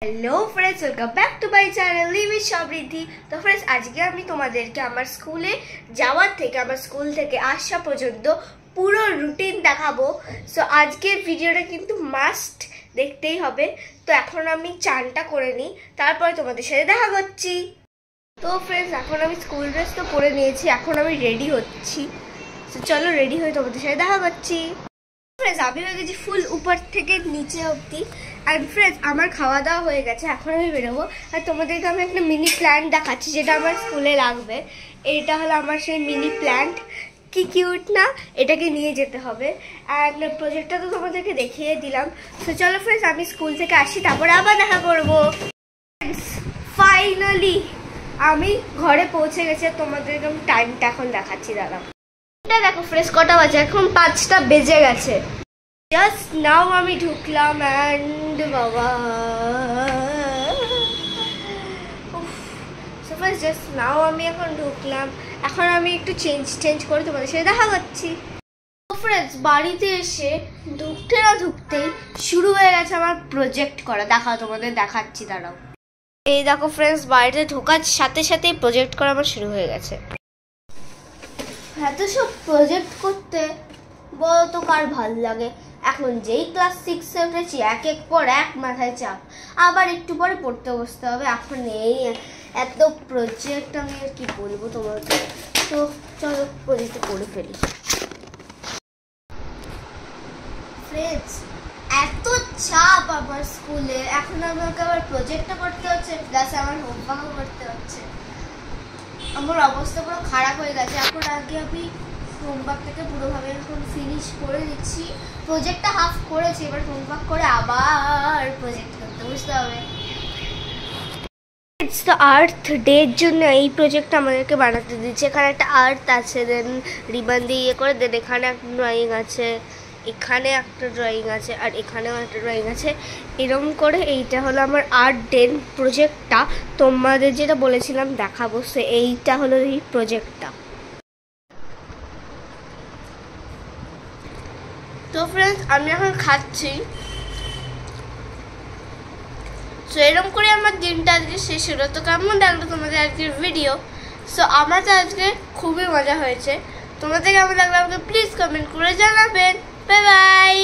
Hello friends, welcome back to my channel live with Samriddhi. तो friends, আজকে আমি তোমাদেরকে আমার স্কুলে যাওয়ার থেকে আমার স্কুল থেকে আসা পর্যন্ত পুরো রুটিন দেখাবো। সো আজকের ভিডিওটা কিন্তু মাস্ট দেখতেই হবে। তো এখন আমি চানটা করে নিই, তারপরে তোমাদের সাথে দেখা করছি। তো ফ্রেন্ডস, এখন আমি স্কুল ড্রেস তো পরে নিয়েছি, এখন আমি রেডি হচ্ছি। তো চলো রেডি হয়ে তোমাদের সাথে দেখা করছি। ফ্রেন্ডস, আমি হয়ে গেছি ফুল উপর থেকে নিচে অবধি। আর ফ্রেন্ডস, আমার খাওয়া দাওয়া হয়ে গেছে, এখন আমি বেরোবো। আর তোমাদেরকে আমি একটা মিনি প্ল্যান্ট দেখাচ্ছি যেটা আমার স্কুলে লাগবে। এটা হলো আমার সেই মিনি প্ল্যান্ট, কি কিউট না? এটাকে নিয়ে যেতে হবে। অ্যান্ড প্রজেক্টটা তো তোমাদেরকে দেখিয়ে দিলাম। তো চলো ফ্রেন্ডস, আমি স্কুল থেকে আসি, তারপরে আবার দেখা করবো। ফাইনালি আমি ঘরে পৌঁছে গেছি। তোমাদেরকে আমি টাইমটা এখন দেখাচ্ছি, দাঁড়াও। দেখো ফ্রেন্ডস, কটা বাজে? এখন 5টা বেজে গেছে। জাস্ট নাও আমি ঢুকলাম অ্যান্ড বাবা, জাস্ট নাও আমি এখন ঢুকলাম। এখন আমি একটু চেঞ্জ করে তোমাদের সাথে দেখা করছি। ফ্রেন্ডস, বাড়িতে এসে ঢুকতেই শুরু হয়ে গেছে আমার প্রজেক্ট করা। তোমাদের দেখাচ্ছি, দাঁড়াও। এই দেখো ফ্রেন্ডস, বাড়িতে ঢোকার সাথে সাথেই প্রজেক্ট করা আমার শুরু হয়ে গেছে। এত সব প্রজেক্ট করতে বলো তো কার ভাল লাগে? এখন যেই ক্লাস 6-এ উঠেছি, এক পর এক মাথায় চাপ, আবার একটু পরে পড়তে বসতে হবে। এখন এই এত প্রজেক্ট, আমি আর কি বলবো তোমাকে। তো চলো প্রজেক্ট করে ফেলি। ফ্রেন্ডস, এত চাপ আমার স্কুলে, এখন আমাকে আবার প্রজেক্টটা করতে হচ্ছে, প্লাস আমার হোমওয়ার্কও করতে হচ্ছে। আমার অবস্থা পুরো খারাপ হয়ে গেছে। এখন আগে আমি হোমওয়ার্কটাকে পুরোভাবে এখন ফিনিশ করে দিচ্ছি। প্রজেক্টটা হাফ করেছি, এবার হোমওয়ার্ক করে আবার প্রজেক্ট করতে বুঝতে হবে। ইটস দ্য আর্থ ডের জন্য এই প্রজেক্টটা আমাদেরকে বানাতে দিচ্ছে। এখানে একটা আর্থ আছে, দেন রিবন দিয়ে ইয়ে করে, দেন এখানে একটা ড্রয়িং আছে, এখানে একটা ড্রয়িং আছে, আর এখানেও একটা ড্রয়িং আছে। এরকম করে এইটা হলো আমার আর্ট ডের প্রজেক্টটা। তোমাদের যেটা বলেছিলাম দেখাবো, সে এইটা হলো এই প্রজেক্টটা। তো ফ্রেন্ডস, আমি এখন খাচ্ছি। সো এরকম করে আমার দিনটা আজকে শেষ হলো। তো কেমন লাগলো তোমাদের আজকের ভিডিও? সো আমার তো আজকে খুবই মজা হয়েছে। তোমাদের কেমন লাগলো আমাকে প্লিজ কমেন্ট করে জানাবেন। Bye bye.